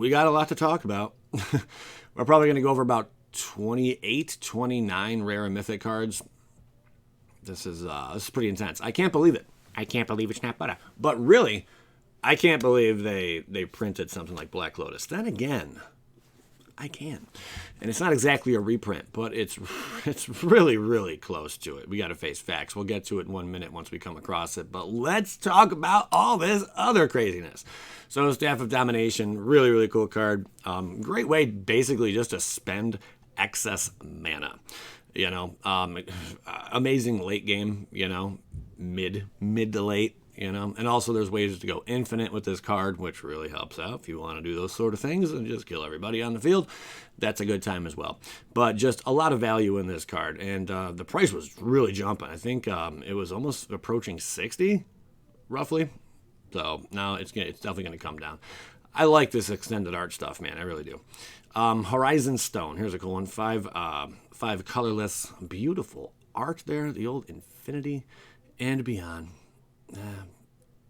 we got a lot to talk about. We're probably going to go over about 28, 29 rare and mythic cards. This is pretty intense. I can't believe it. I can't believe it's not butter. But really, I can't believe they printed something like Black Lotus. Then again, I can. And it's not exactly a reprint, but it's really, really close to it. We got to face facts. We'll get to it in 1 minute once we come across it. But let's talk about all this other craziness. So Staff of Domination, really, really cool card. Great way basically just to spend excess mana. You know, amazing late game, you know, mid to late. You know, and also there's ways to go infinite with this card, which really helps out if you want to do those sort of things and just kill everybody on the field. That's a good time as well. But just a lot of value in this card, and the price was really jumping. I think it was almost approaching 60, roughly. So now it's definitely going to come down. I like this extended art stuff, man. I really do. Horizon Stone. Here's a cool one. Five colorless, beautiful art there. The old Infinity and Beyond.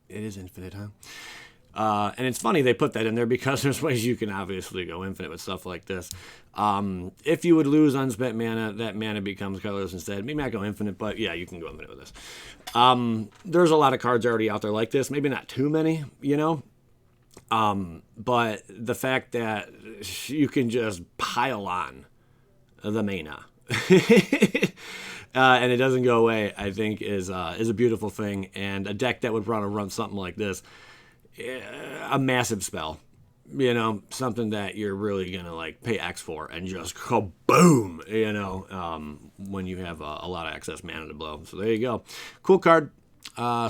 It is infinite, huh? And it's funny they put that in there because there's ways you can obviously go infinite with stuff like this. If you would lose unspent mana, that mana becomes colorless instead. Maybe not go infinite, but yeah, you can go infinite with this. There's a lot of cards already out there like this. Maybe not too many, you know. But the fact that you can just pile on the mana. And it doesn't go away, I think, is a beautiful thing. And a deck that would want to run something like this, a massive spell, you know, something that you're really going to like pay X for and just kaboom, you know, when you have a lot of excess mana to blow. So there you go. Cool card.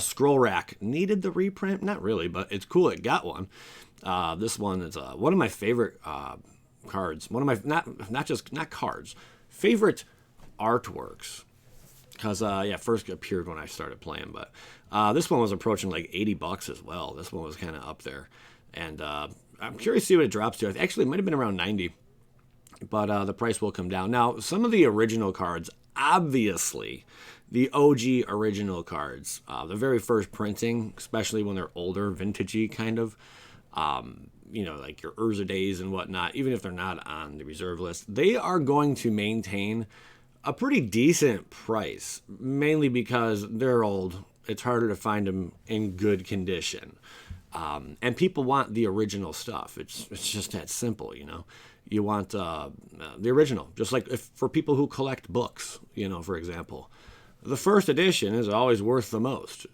Scroll Rack. Needed the reprint? Not really, but it's cool it got one. This one is one of my favorite cards. One of my, not cards, favorite artworks. Because, first appeared when I started playing, but this one was approaching like $80 as well. This one was kind of up there. And I'm curious to see what it drops to. Actually, it might have been around 90, but the price will come down. Now, some of the original cards, obviously, the OG original cards, the very first printing, especially when they're older, vintagey kind of, you know, like your Urza days and whatnot, even if they're not on the reserve list, they are going to maintain a pretty decent price, mainly because they're old. It's harder to find them in good condition. And people want the original stuff. It's just that simple, you know. You want the original. Just like for people who collect books, you know, for example. The first edition is always worth the most.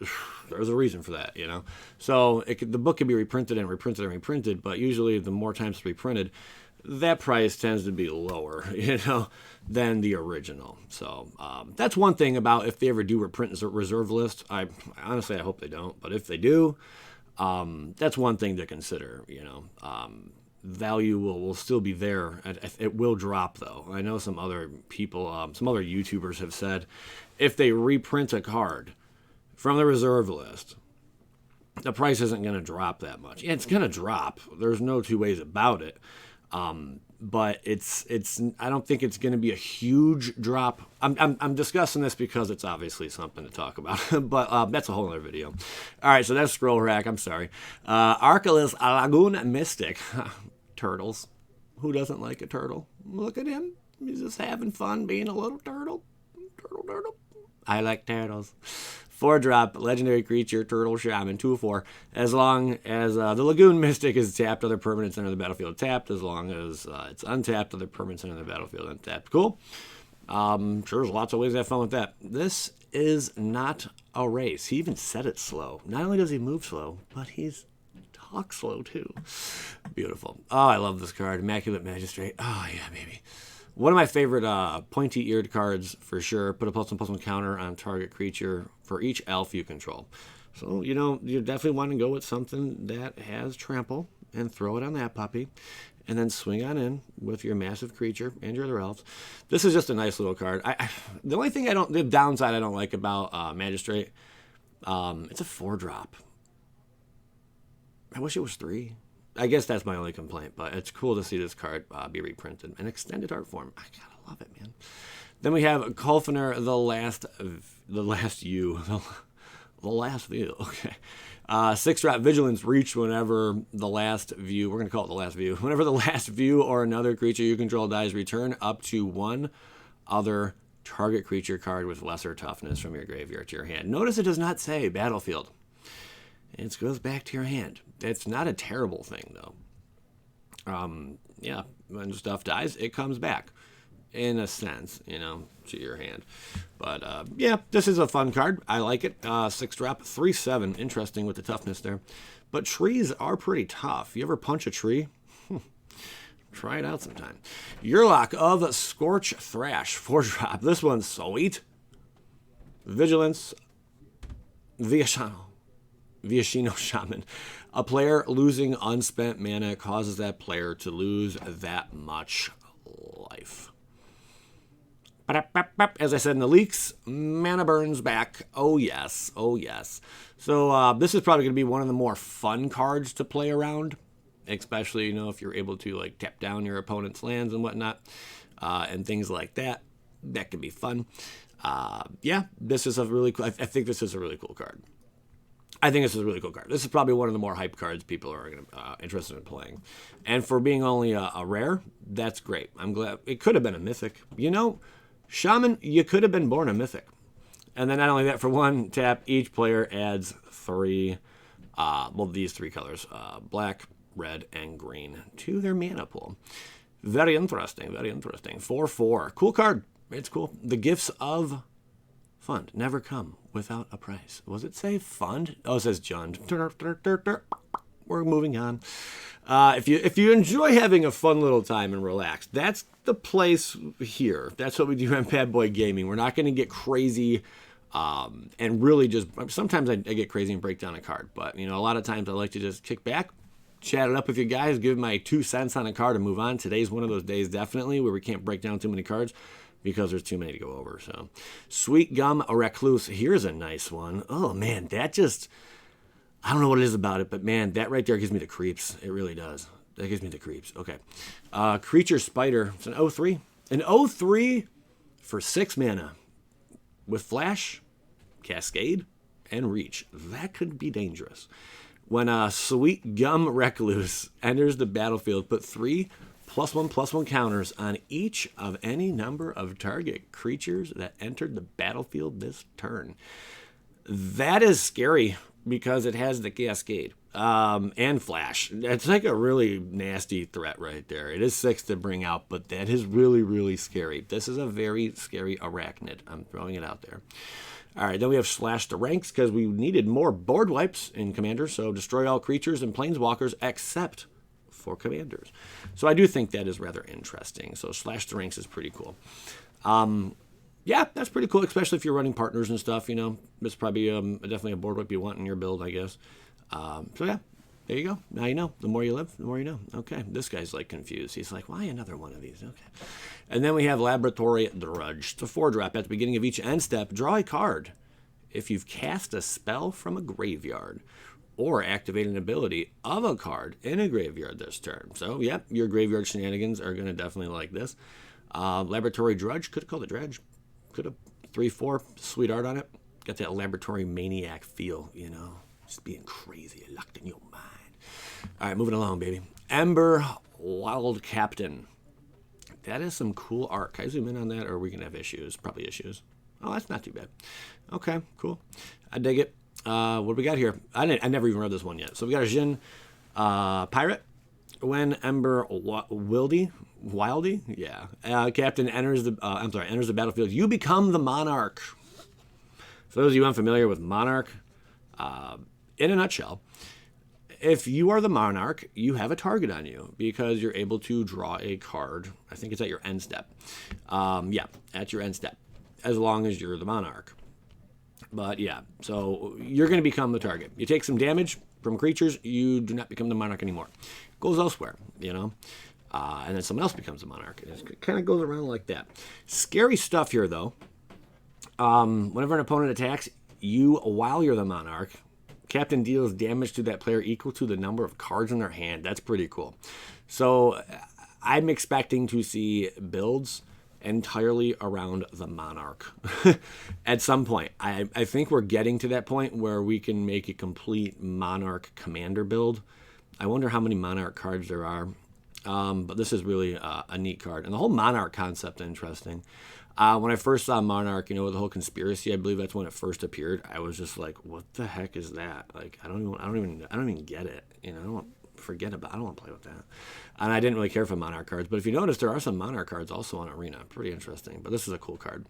There's a reason for that, you know. So the book can be reprinted and reprinted and reprinted, but usually the more times it's reprinted, that price tends to be lower, you know, than the original. So that's one thing about if they ever do reprint reserve list. Honestly, I hope they don't. But if they do, that's one thing to consider, you know. Value will still be there. It will drop, though. I know some other people, some other YouTubers have said if they reprint a card from the reserve list, the price isn't going to drop that much. Yeah, it's going to drop. There's no two ways about it. But it's I don't think it's going to be a huge drop. I'm discussing this because it's obviously something to talk about, but that's a whole other video. All right, so that's Scroll Rack. I'm sorry. Archelaus Lagoon Mystic. Turtles. Who doesn't like a turtle? Look at him. He's just having fun being a little turtle. Turtle. I like turtles. 4-drop, legendary creature, turtle shaman, 2/4. As long as the Lagoon Mystic is tapped, other permanents enter the battlefield tapped. As long as it's untapped, other permanents enter the battlefield untapped. Cool. Sure, there's lots of ways to have fun with that. This is not a race. He even said it slow. Not only does he move slow, but he's talk slow too. Beautiful. Oh, I love this card. Immaculate Magistrate. Oh, yeah, baby. One of my favorite pointy-eared cards for sure. Put a +1/+1 counter on target creature for each elf you control. So, you know, you definitely want to go with something that has trample and throw it on that puppy. And then swing on in with your massive creature and your other elves. This is just a nice little card. The only thing the downside I don't like about Magistrate, it's a 4-drop. I wish it was 3. I guess that's my only complaint, but it's cool to see this card be reprinted in extended art form. I gotta love it, man. Then we have Kulfner, the last The last view. Okay. 6-drop Vigilance Reach whenever the last view, we're going to call it the last view, whenever the last view or another creature you control dies, return up to one other target creature card with lesser toughness from your graveyard to your hand. Notice it does not say battlefield. It goes back to your hand. It's not a terrible thing, though. Yeah, when stuff dies, it comes back. In a sense, you know, to your hand. But, yeah, this is a fun card. I like it. 6-drop, 3/7. Interesting with the toughness there. But trees are pretty tough. You ever punch a tree? Try it out sometime. Yurlok of Scorch Thrash, 4-drop. This one's sweet. Vigilance, Viashino Shaman. A player losing unspent mana causes that player to lose that much life. As I said in the leaks, mana burns back. Oh, yes. Oh, yes. So this is probably going to be one of the more fun cards to play around, especially, you know, if you're able to, like, tap down your opponent's lands and whatnot, and things like that. That can be fun. Yeah, this is a really cool... I think this is a really cool card. I think this is a really cool card. This is probably one of the more hype cards people are interested in playing. And for being only a rare, that's great. I'm glad. It could have been a mythic. You know... Shaman, you could have been born a mythic. And then not only that, for 1 tap, each player adds 3, these 3 colors, black, red, and green, to their mana pool. Very interesting, very interesting. 4/4. Cool card. It's cool. The gifts of fund never come without a price. Was it say fund? Oh, it says Jund. We're moving on. If you enjoy having a fun little time and relax, that's the place here. That's what we do on Bad Boy Gaming. We're not going to get crazy and really just... Sometimes I get crazy and break down a card. But, you know, a lot of times I like to just kick back, chat it up with you guys, give my 2 cents on a card and move on. Today's one of those days, definitely, where we can't break down too many cards because there's too many to go over. So, Sweet Gum Recluse. Here's a nice one. Oh, man, that just... I don't know what it is about it, but man, that right there gives me the creeps. It really does. That gives me the creeps. Okay. Creature Spider. It's an 0/3. An 0/3 for 6 mana. With Flash, Cascade, and Reach. That could be dangerous. When Sweet Gum Recluse enters the battlefield, put 3 +1/+1 counters on each of any number of target creatures that entered the battlefield this turn. That is scary. Because it has the Cascade and Flash. It's like a really nasty threat right there. It is 6 to bring out, but that is really, really scary. This is a very scary arachnid. I'm throwing it out there. All right, then we have Slash the Ranks because we needed more board wipes in Commander, so destroy all creatures and planeswalkers except for Commanders. So I do think that is rather interesting. So Slash the Ranks is pretty cool. Yeah, that's pretty cool, especially if you're running partners and stuff, you know. It's probably definitely a board wipe you want in your build, I guess. So, yeah, there you go. Now you know. The more you live, the more you know. Okay, this guy's, like, confused. He's like, why another one of these? Okay. And then we have Laboratory Drudge. It's a 4-drop. At the beginning of each end step, draw a card. If you've cast a spell from a graveyard or activate an ability of a card in a graveyard this turn. So, yeah, your graveyard shenanigans are going to definitely like this. Laboratory Drudge. Could have called it Dredge. Could have 3/4, sweet art on it. Got that laboratory maniac feel, you know, just being crazy, locked in your mind. All right, moving along, baby. Ember Wild Captain. That is some cool art. Can I zoom in on that, or are we gonna have issues? Probably issues. Oh, that's not too bad. Okay, cool. I dig it. What do we got here? I never even read this one yet. So we got a Jin Pirate. When Ember Wildy, yeah, Captain enters the battlefield, you become the Monarch. For those of you unfamiliar with Monarch, in a nutshell, if you are the Monarch, you have a target on you because you're able to draw a card. I think it's at your end step. Yeah, at your end step, as long as you're the Monarch. But yeah, so you're going to become the target. You take some damage from creatures, you do not become the Monarch anymore. It goes elsewhere, you know. And then someone else becomes a Monarch. It kind of goes around like that. Scary stuff here, though. Whenever an opponent attacks you while you're the Monarch, Captain deals damage to that player equal to the number of cards in their hand. That's pretty cool. So I'm expecting to see builds entirely around the Monarch. At some point, I think we're getting to that point where we can make a complete Monarch commander build. I wonder how many Monarch cards there are. But this is really a neat card. And the whole Monarch concept is interesting. When I first saw Monarch, with the whole conspiracy, I believe that's when it first appeared. I was just like, what the heck is that? Like, I don't even get it. I don't want to play with that. And I didn't really care for Monarch cards. But if you notice, there are some Monarch cards also on Arena. Pretty interesting. But this is a cool card.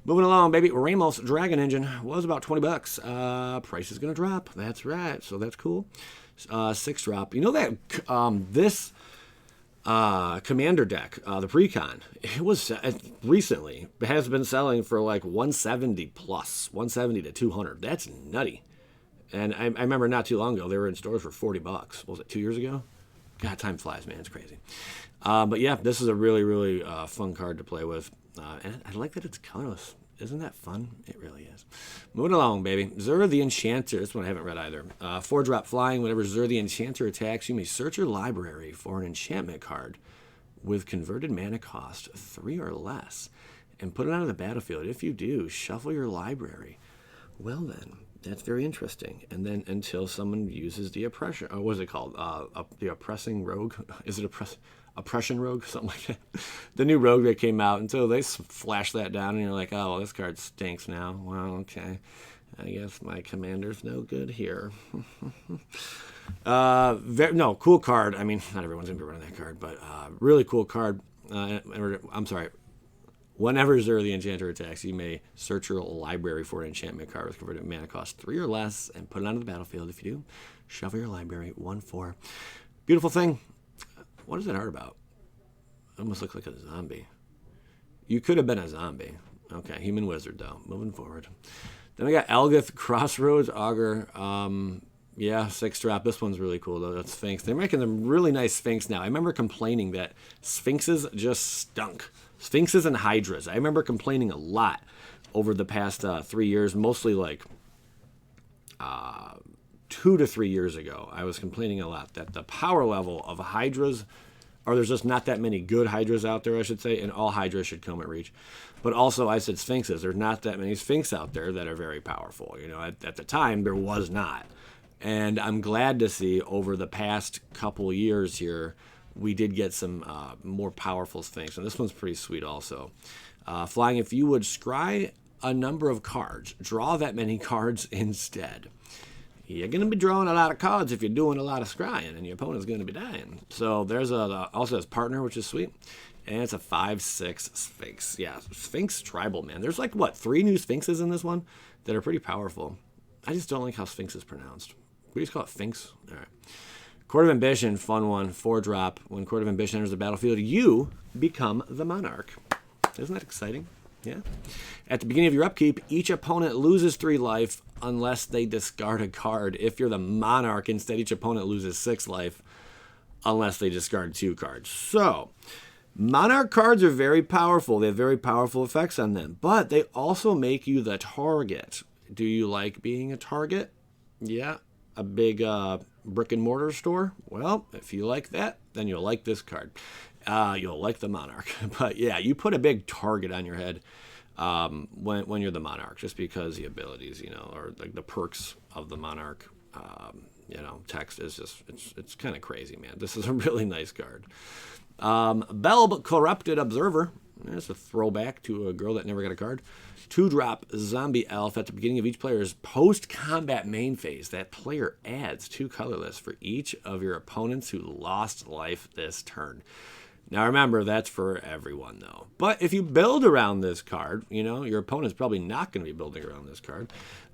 Moving along, baby. Ramos Dragon Engine was about $20. Price is going to drop. That's right. So that's cool. 6 drop. You know that this commander deck, the Precon, it was recently has been selling for like 170 plus, 170 to 200. That's nutty. And I remember not too long ago they were in stores for $40. What was it, 2 years ago? God, time flies, man. It's crazy. But yeah, this is a really, really fun card to play with. And I like that it's colorless. Isn't that fun? It really is. Moving along, baby. Zur the Enchanter. This one I haven't read either. 4-drop flying. Whenever Zur the Enchanter attacks, you may search your library for an enchantment card with converted mana cost 3 or less and put it onto the battlefield. If you do, shuffle your library. Well then, that's very interesting. And then until someone uses the oppression, or what is it called? The oppressing rogue? Is it oppression rogue? Something like that. The new rogue that came out. And so they flash that down and you're like, oh, well, this card stinks now. Well, okay. I guess my commander's no good here. No, cool card. I mean, not everyone's going to be running that card, but really cool card. I'm sorry. Whenever Zur the Enchanter attacks, you may search your library for an enchantment card with converted mana cost 3 or less and put it onto the battlefield. If you do, shuffle your library 1/4. Beautiful thing. What is that art about? It almost looks like a zombie. You could have been a zombie. Okay, human wizard though. Moving forward. Then we got Elgith Crossroads Augur. Yeah, 6-drop. This one's really cool though. That's Sphinx. They're making them really nice Sphinx now. I remember complaining that Sphinxes just stunk. Sphinxes and Hydras. I remember complaining a lot over the past 3 years, mostly like 2 to 3 years ago. I was complaining a lot that the power level of Hydras, or there's just not that many good Hydras out there, I should say, and all Hydras should come at reach. But also, I said Sphinxes. There's not that many Sphinx out there that are very powerful. At the time, there was not. And I'm glad to see over the past couple years here, we did get some more powerful Sphinx. And this one's pretty sweet also. Flying, if you would scry a number of cards, draw that many cards instead. You're going to be drawing a lot of cards if you're doing a lot of scrying, and your opponent's going to be dying. So there's also has partner, which is sweet. And it's a 5/6 Sphinx. Yeah, Sphinx Tribal, man. There's like, 3 new Sphinxes in this one that are pretty powerful. I just don't like how Sphinx is pronounced. We just call it Sphinx. All right. Court of Ambition, fun one, 4-drop. When Court of Ambition enters the battlefield, you become the Monarch. Isn't that exciting? Yeah. At the beginning of your upkeep, each opponent loses 3 life unless they discard a card. If you're the Monarch, instead, each opponent loses 6 life unless they discard 2 cards. So, Monarch cards are very powerful. They have very powerful effects on them, but they also make you the target. Do you like being a target? Yeah. A big brick and mortar store? Well, if you like that, then you'll like this card. You'll like the Monarch. But yeah, you put a big target on your head when you're the Monarch, just because the abilities, or like the perks of the Monarch, text is just, it's kind of crazy, man. This is a really nice card. Belb Corrupted Observer. That's a throwback to a girl that never got a card. 2-drop Zombie Elf. At the beginning of each player's post-combat main phase, that player adds 2 colorless for each of your opponents who lost life this turn. Now remember, that's for everyone though. But if you build around this card, your opponent's probably not going to be building around this card.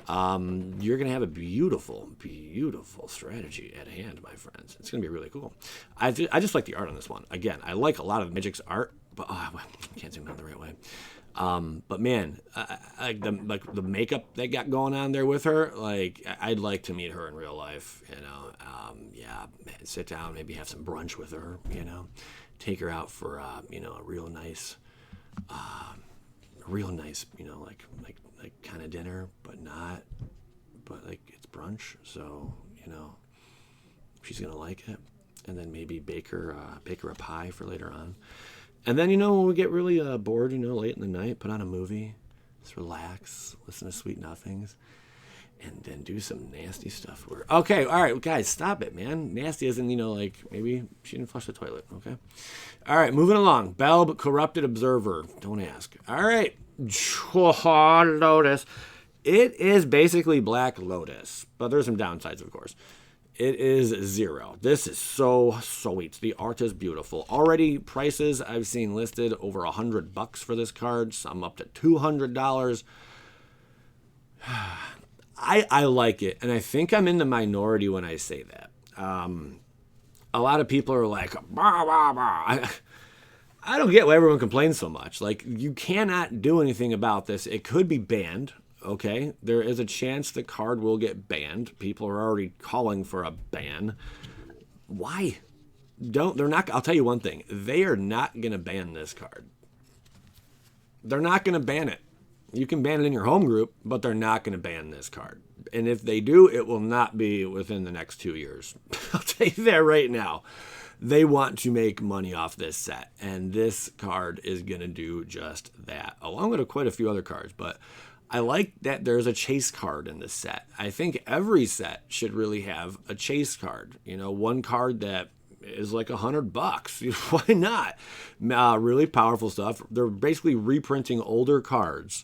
You're going to have a beautiful, beautiful strategy at hand, my friends. It's going to be really cool. I just like the art on this one. Again, I like a lot of Magic's art, but I can't zoom in the right way. But man, the makeup they got going on there with her, I'd like to meet her in real life, sit down, maybe have some brunch with her, take her out for, a real nice, kind of dinner, but it's brunch. So, she's going to like it. And then maybe bake her a pie for later on. And then, when we get really bored, late in the night, put on a movie, just relax, listen to Sweet Nothings, and then do some nasty stuff. Okay, all right, guys, stop it, man. Nasty isn't, like maybe she didn't flush the toilet, okay? All right, moving along. Belb, Corrupted Observer. Don't ask. All right. Lotus. It is basically Black Lotus, but there's some downsides, of course. It is 0. This is so sweet. The art is beautiful. Already prices I've seen listed over $100 for this card. Some up to $200. I like it, and I think I'm in the minority when I say that. A lot of people are like, bah, bah, bah. I don't get why everyone complains so much. Like, you cannot do anything about this. It could be banned, okay? There is a chance the card will get banned. People are already calling for a ban. Why? They're not, I'll tell you one thing. They are not going to ban this card. They're not going to ban it. You can ban it in your home group, but they're not going to ban this card. And if they do, it will not be within the next 2 years. I'll tell you that right now. They want to make money off this set, and this card is going to do just that, along with quite a few other cards. But I like that there's a chase card in this set. I think every set should really have a chase card. One card that is like $100. Why not? Really powerful stuff. They're basically reprinting older cards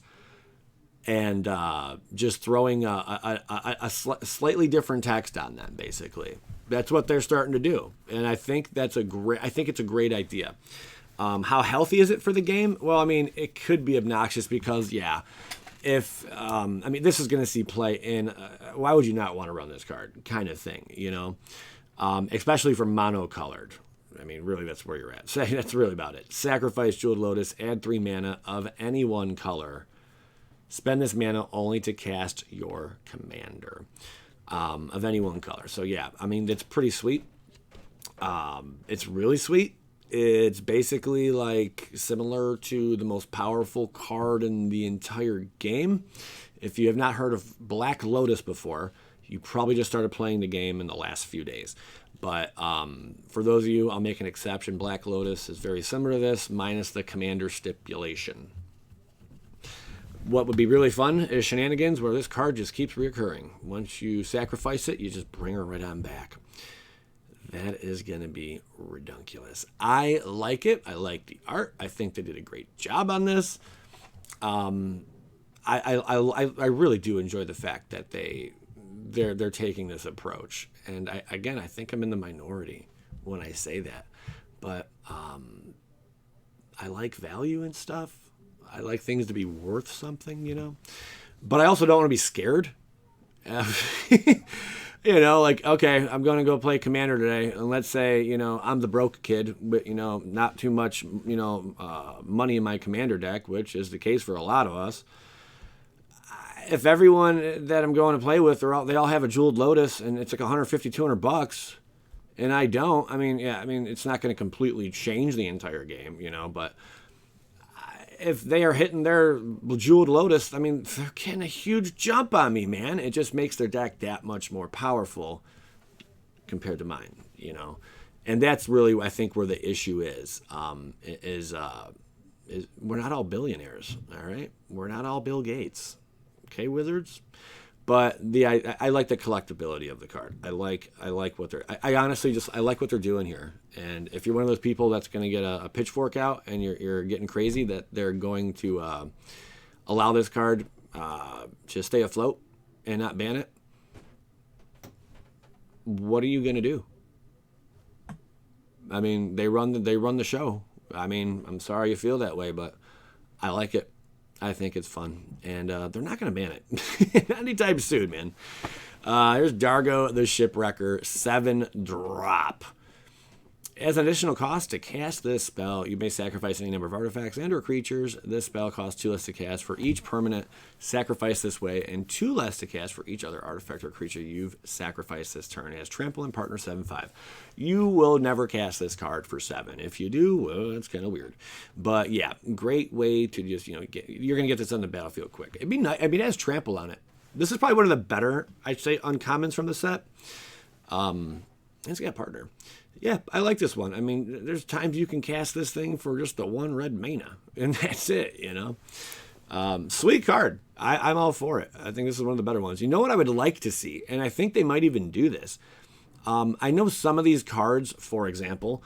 and just throwing a slightly different text on them, basically. That's what they're starting to do, and I think it's a great idea. How healthy is it for the game? Well, I mean, it could be obnoxious because, if this is going to see play in. Why would you not want to run this card, kind of thing, especially for mono-colored. I mean, really, that's where you're at. So that's really about it. Sacrifice Jeweled Lotus, add 3 mana of any one color. Spend this mana only to cast your commander. Of any one color. So it's pretty sweet. It's really sweet. It's basically like similar to the most powerful card in the entire game. If you have not heard of Black Lotus before, you probably just started playing the game in the last few days. But for those of you, I'll make an exception. Black Lotus is very similar to this, minus the commander stipulation. What would be really fun is shenanigans where this card just keeps reoccurring. Once you sacrifice it, you just bring her right on back. That is going to be redunculous. I like it. I like the art. I think they did a great job on this. I really do enjoy the fact that they're taking this approach. And I think I'm in the minority when I say that. But I like value and stuff. I like things to be worth something, But I also don't want to be scared. Okay, I'm going to go play Commander today. And let's say, I'm the broke kid with, not too much, money in my Commander deck, which is the case for a lot of us. If everyone that I'm going to play with, they all have a Jeweled Lotus and it's like $150-$200, and I don't, it's not going to completely change the entire game, but if they are hitting their Jeweled Lotus, they're getting a huge jump on me, man. It just makes their deck that much more powerful compared to mine, And that's really, I think, where the issue is we're not all billionaires, all right? We're not all Bill Gates, okay, Wizards? But I like the collectability of the card. I like what they're. I honestly I like what they're doing here. And if you're one of those people that's going to get a pitchfork out and you're getting crazy that they're going to allow this card to stay afloat and not ban it, what are you going to do? They run the show. I'm sorry you feel that way, but I like it. I think it's fun, and they're not going to ban it anytime soon, man. Here's Dargo the Shipwrecker, 7-drop. As an additional cost to cast this spell, you may sacrifice any number of artifacts and or creatures. This spell costs 2 less to cast for each permanent sacrificed this way, and 2 less to cast for each other artifact or creature you've sacrificed this turn. It has Trample and Partner 7/5. You will never cast this card for 7. If you do, well, it's kind of weird. But yeah, great way to just, you're going to get this on the battlefield quick. It'd be nice. It has Trample on it. This is probably one of the better, I'd say, uncommons from the set. It's got partner. Yeah, I like this one. I mean, there's times you can cast this thing for just the 1 red mana, and that's it, you know? Sweet card. I'm all for it. I think this is one of the better ones. You know what I would like to see? And I think they might even do this. I know some of these cards, for example,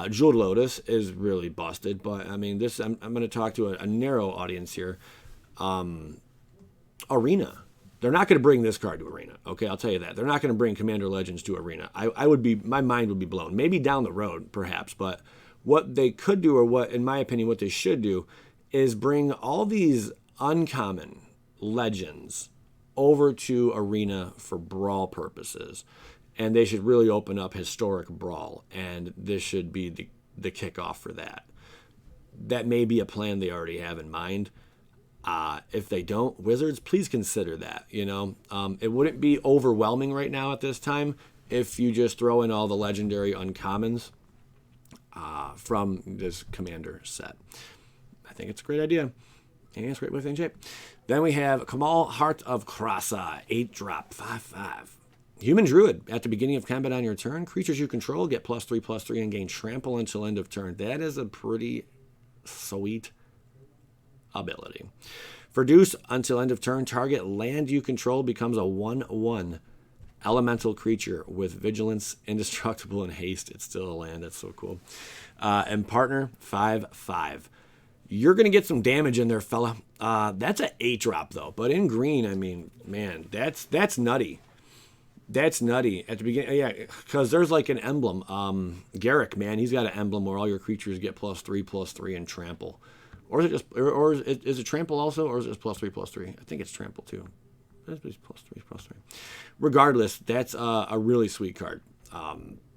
Jeweled Lotus is really busted, but I mean, this I'm going to talk to a narrow audience here. Arena. They're not going to bring this card to Arena. Okay, I'll tell you that. They're not going to bring Commander Legends to Arena. My mind would be blown. Maybe down the road, perhaps. But what they could do, or what, in my opinion, what they should do, is bring all these uncommon legends over to Arena for Brawl purposes. And they should really open up Historic Brawl. And this should be the kickoff for that. That may be a plan they already have in mind. If they don't, Wizards, please consider that. You know, it wouldn't be overwhelming right now at this time if you just throw in all the legendary uncommons from this Commander set. I think it's a great idea. And it's great within shape. Then we have Kamal, Heart of Krasa, 8-drop, 5/5. Human Druid. At the beginning of combat on your turn, creatures you control get +3/+3 and gain trample until end of turn. That is a pretty sweet ability. For Deuce, until end of turn, target land you control becomes a 1/1 elemental creature with vigilance, indestructible, and haste. It's still a land. That's so cool. And partner, 5/5. You're going to get some damage in there, fella. That's an 8-drop, though. But in green, I mean, man, that's nutty. That's nutty. At the beginning, yeah, because there's like an emblem. Garrick, man, he's got an emblem where all your creatures get +3/+3 and trample. Or is it just, or is it trample also, or is it just +3/+3? I think it's trample too. It's +3/+3. Regardless, that's a really sweet card.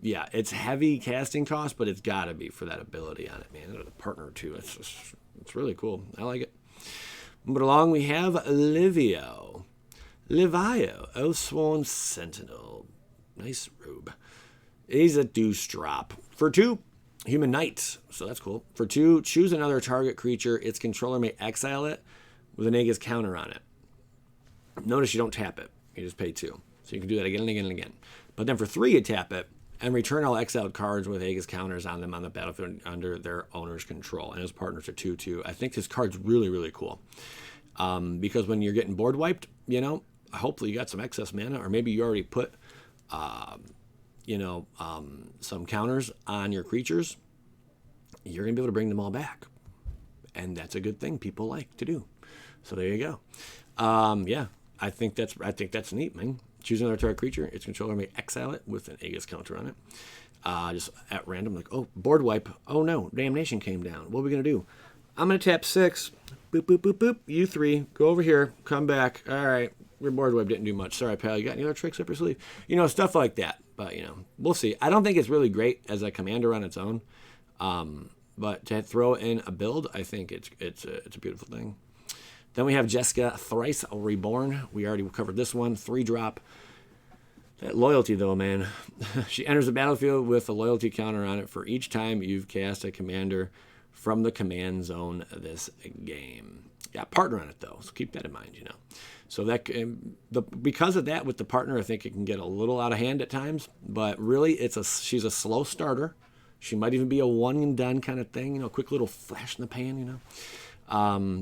Yeah, it's heavy casting cost, but it's got to be for that ability on it, man. The partner too. It's really cool. I like it. Moving along, we have Livio, Oathsworn Sentinel. Nice robe. He's a Deuce drop for 2. Human Knight, so that's cool. For 2, choose another target creature. Its controller may exile it with an Aegis counter on it. Notice you don't tap it. You just pay 2. So you can do that again and again and again. But then for 3, you tap it and return all exiled cards with Aegis counters on them on the battlefield under their owner's control. And his partner's a 2/2. I think this card's really, really cool. Because when you're getting board wiped, you know, hopefully you got some excess mana, or maybe you already put some counters on your creatures, you're going to be able to bring them all back. And that's a good thing people like to do. So there you go. Yeah, I think that's neat, man. Choose another target creature. Its controller may exile it with an Aegis counter on it. Just at random, like, oh, board wipe. Oh no, Damnation came down. What are we going to do? I'm going to tap 6. Boop, boop, boop, boop. You 3. Go over here. Come back. All right. Your board wipe didn't do much. Sorry, pal. You got any other tricks up your sleeve? You know, stuff like that. But, you know, we'll see. I don't think it's really great as a commander on its own. But to throw in a build, I think it's a beautiful thing. Then we have Jessica, Thrice Reborn. We already covered this one. 3-drop. That loyalty, though, man. She enters the battlefield with a loyalty counter on it for each time you've cast a commander from the command zone this game. Got partner on it, though, so keep that in mind, you know. So that because of that, with the partner, I think it can get a little out of hand at times. But really, she's a slow starter. She might even be a one and done kind of thing, you know, quick little flash in the pan, you know.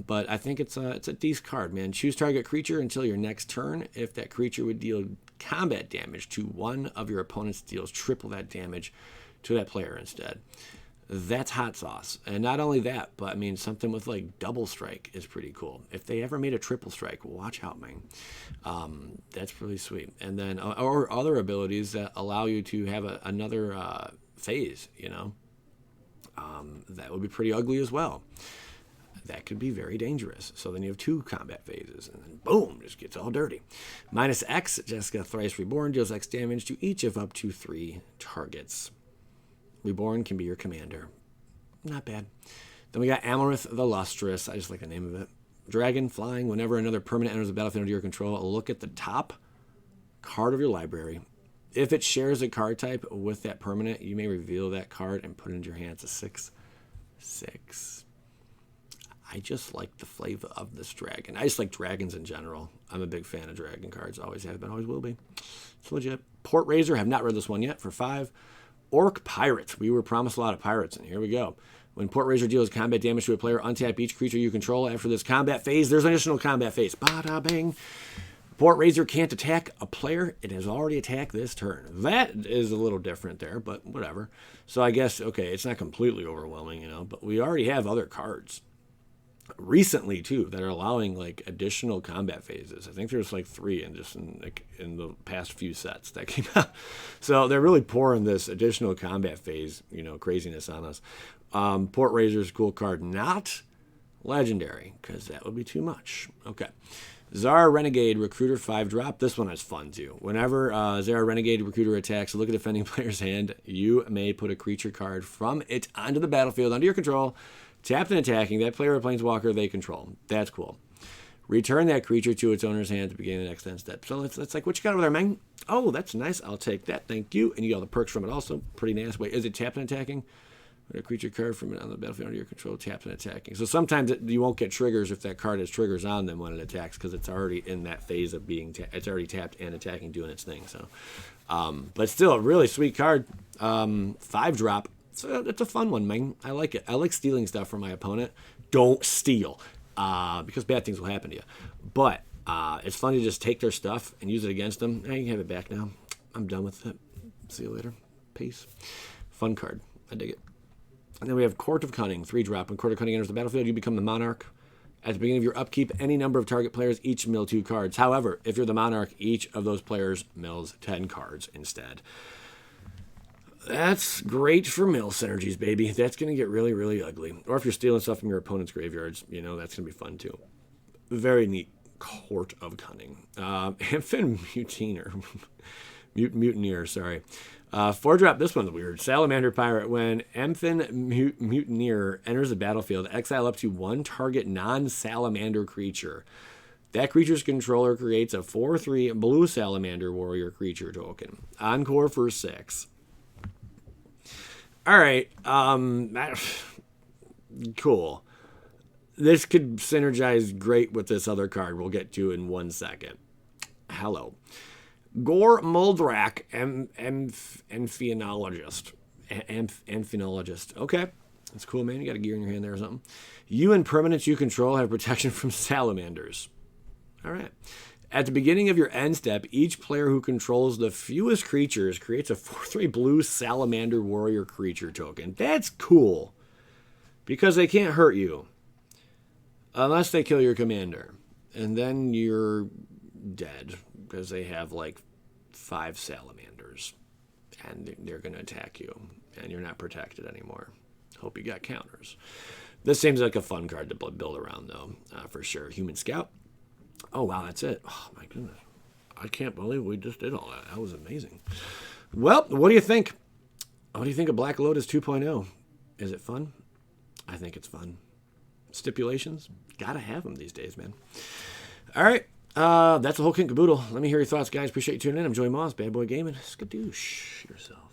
But I think it's a decent card, man. Choose target creature until your next turn. If that creature would deal combat damage to one of your opponent's, deals triple that damage to that player instead. That's hot sauce. And not only that, but I mean, something with like double strike is pretty cool. If they ever made a triple strike, watch out, man. That's really sweet. And then, or other abilities that allow you to have another phase, you know, that would be pretty ugly as well. That could be very dangerous. So then you have 2 combat phases, and then boom, just gets all dirty. -X, Jessica Thrice Reborn deals X damage to each of up to 3 targets. Reborn can be your commander. Not bad. Then we got Amarith the Lustrous. I just like the name of it. Dragon, flying. Whenever another permanent enters the battlefield under your control, look at the top card of your library. If it shares a card type with that permanent, you may reveal that card and put it into your hand. It's a 6/6. I just like the flavor of this dragon. I just like dragons in general. I'm a big fan of dragon cards. Always have been, always will be. It's legit. Port Razor, have not read this one yet, for 5. Orc Pirate. We were promised a lot of pirates, and here we go. When Port Razor deals combat damage to a player, untap each creature you control. After this combat phase, there's an additional combat phase. Bada bang. Port Razor can't attack a player. It has already attacked this turn. That is a little different there, but whatever. So I guess, okay, it's not completely overwhelming, but we already have other cards recently, too, that are allowing, like, additional combat phases. I think there's, like, 3 in the past few sets that came out. So they're really pouring this additional combat phase, craziness on us. Port Razor's cool card. Not legendary, because that would be too much. Okay. Zara Renegade Recruiter 5-drop. This one is fun too. Whenever Zara Renegade Recruiter attacks, look at the defending player's hand. You may put a creature card from it onto the battlefield under your control. Tapped and attacking that player or planeswalker they control. That's cool. Return that creature to its owner's hand to begin the next 10 steps. So that's like what you got over there, man. Oh, that's nice. I'll take that. Thank you. And you got all the perks from it also. Pretty nice. Wait, is it tapped and attacking? A creature card from it on the battlefield under your control, tapped and attacking. So sometimes you won't get triggers if that card has triggers on them when it attacks, because it's already in that phase of being it's already tapped and attacking, doing its thing. So, but still a really sweet card. 5-drop. It's a fun one, man. I like it. I like stealing stuff from my opponent. Don't steal, because bad things will happen to you. But it's fun to just take their stuff and use it against them. Now you can have it back now. I'm done with it. See you later. Peace. Fun card. I dig it. And then we have Court of Cunning, 3-drop. When Court of Cunning enters the battlefield, you become the Monarch. At the beginning of your upkeep, any number of target players each mill 2 cards. However, if you're the Monarch, each of those players mills 10 cards instead. That's great for mill synergies, baby. That's going to get really, really ugly. Or if you're stealing stuff from your opponent's graveyards, that's going to be fun too. Very neat Court of Cunning. Amphin Mutineer, sorry. 4-drop, this one's weird. Salamander Pirate. When Amphin Mutineer enters the battlefield, exile up to 1 target non-salamander creature. That creature's controller creates a 4/3 blue salamander warrior creature token. Encore for 6. All right. Cool. This could synergize great with this other card we'll get to in 1 second. Hello. Gore Muldrak, Amphinologist. Amphinologist. Okay. That's cool, man. You got a gear in your hand there or something. You and permanents you control have protection from salamanders. All right. At the beginning of your end step, each player who controls the fewest creatures creates a 4/3 blue salamander warrior creature token. That's cool. Because they can't hurt you. Unless they kill your commander. And then you're dead. Because they have like 5 salamanders. And they're going to attack you. And you're not protected anymore. Hope you got counters. This seems like a fun card to build around, though. For sure. Human Scout. Oh, wow, that's it. Oh, my goodness. I can't believe we just did all that. That was amazing. Well, what do you think? What do you think of Black Lotus 2.0? Is it fun? I think it's fun. Stipulations? Gotta have them these days, man. All right. That's the whole kit and caboodle. Let me hear your thoughts, guys. Appreciate you tuning in. I'm Joey Moss, Bad Boy Gaming. Skadoosh yourself.